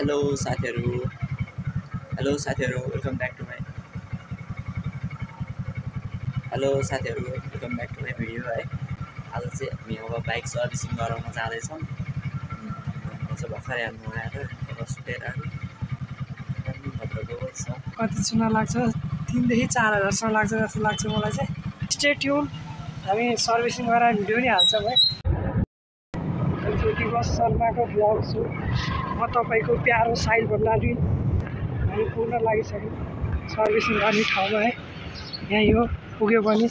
Hello साथीहरु welcome back to my video है। आज चाहिँ हामी अब बाइक सर्भिसिङ गराउन जाँदैछौँ। म चाहिँ भर्खरै आउनु आएर सुतेर कति चुना लाग्छ 3 देखि 4000 लाग्छ जस्तो लाग्छ मलाई चाहिँ। स्टे ट्युन, हामी सर्भिसिङ गरेर भिडियो नि हाल्छौँ है। दिवस शर्माको भ्लग छु म तपाईको प्यारो साइल भण्डारी। हामी पुग्न लागिसक्यौँ सर्भिसिङ गर्ने ठाउँमा है। यही हो, पुग्यो पनि।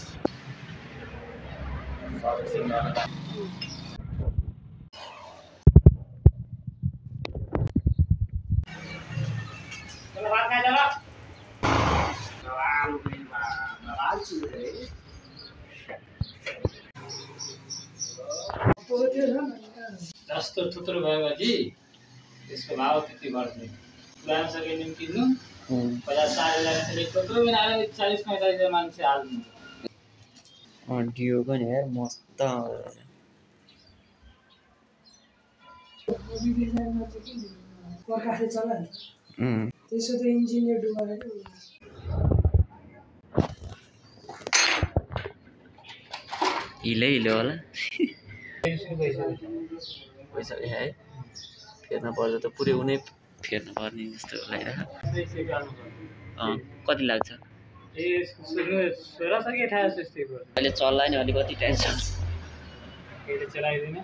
जस्तो थुत्रो भएपछि त्यसको भाउ त्यति बढ्दैन। पुरानो सके निम्तिनु 50-60 थुत्रो पनि आयो 40-45 मान्छे हाल्नु। डियो पनि यार मस्त प्रकाशले चलायो त्यसो त इन्जिनियर डुबाएर हिले होला पैसा है। फेर्न पर्दा त पुरै उनै फेर्न पर्ने जस्तो लागिरहेको। कति लाग्छ? अहिले चल्ला नि अलिकति टेन्सन चलाइदिन।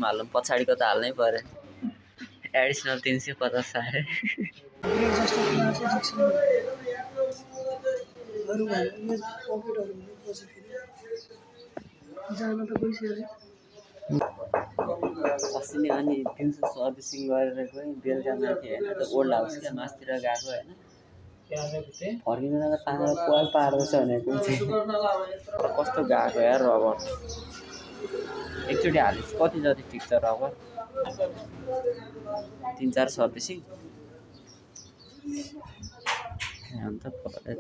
हालौँ पछाडिको त हाल्नै पर्यो। एडिसनल 350 आयो। जस्तो कुरा चाहिँ डिक्सन अरु भन्दा पकेटहरु पछि फेरि जान त गइसक्यो। अस्ति नै अनि 300 सर्भिसिङ गरेर गएँ बेलुका माथि होइन त ओल्ड हाउस क्या मासतिर गएको होइन। फर्किँदैन त पाहाड पाल पार्दैछ भनेको चाहिँ कस्तो गएको यार रबर। एकचोटि हालेपछि कति जति ठिक छ रबर? 3-4 सर्भिसिङ अन्त 3-4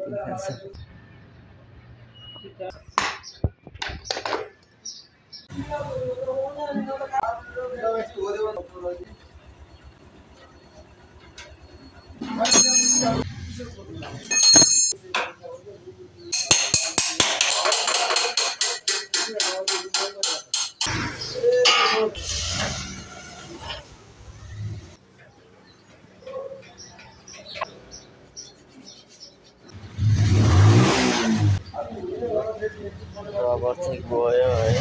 रबर चाहिँ गयो है।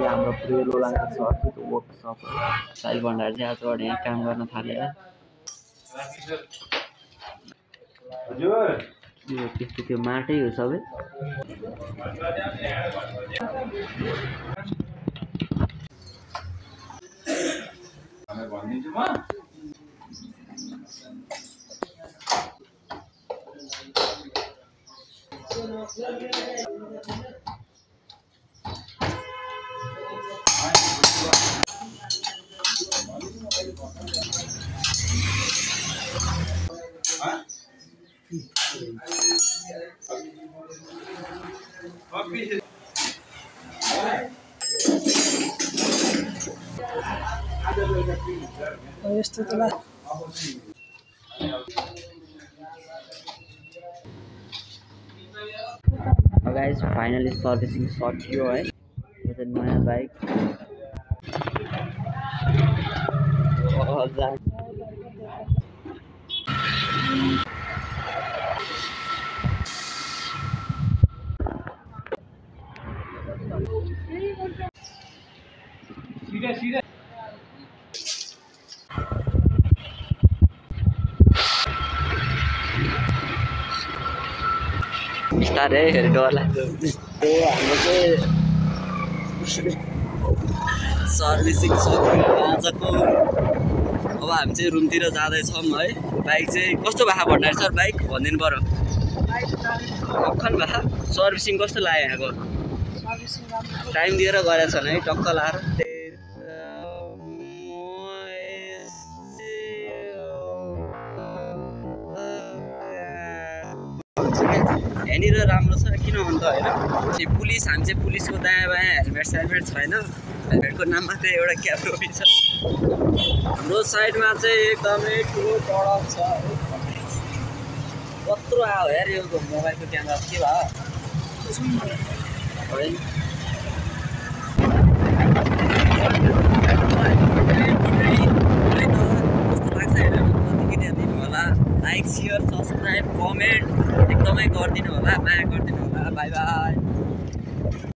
हाम्रो पुरै लान्छ सर्किट वर्कसप साइल भण्डार चाहिँ आजबाट यहाँ काम गर्न थालेर त्यस्तो त्यो माटै हो सबै। यस्तो त ला गाइस फाइनली सर्भिसिङ सकियो है। यो चाहिँ नयाँ बाइक हजार सीधा सीधा बिस्तारै डर लाग्छ हाम्रो चाहिँ सर्भिसिङ सक्यो आजको अब हामी चाहिँ रुमतिर जाँदैछौँ है बाइक चाहिँ कस्तो भए भन्दाखेरि सर बाइक भनिदिनु पर्यो भर्खर भए सर्भिसिङ कस्तो लाग्यो यहाँको टाइम दिएर गरेको छन् है टक्क लाएर यहाँनिर राम्रो छ किन भन्नु त होइन पुलिस हामी चाहिँ पुलिसको दायाँ बायाँ हेलमेट सेलमेट छैन हेलमेटको नाम मात्रै एउटा क्याप रोपी छ हाम्रो साइडमा चाहिँ एकदमै ठुलो सडक छ कत्रो आयो यार यो मोबाइलको क्यामेरा के भयो कस्तो लाग्छ हेरेर प्रतिक्रिया दिनु होला लाइक सेयर सब्सक्राइब कमेन्ट एकदमै गरिदिनु होला माया गरिदिनु होला बाई बाई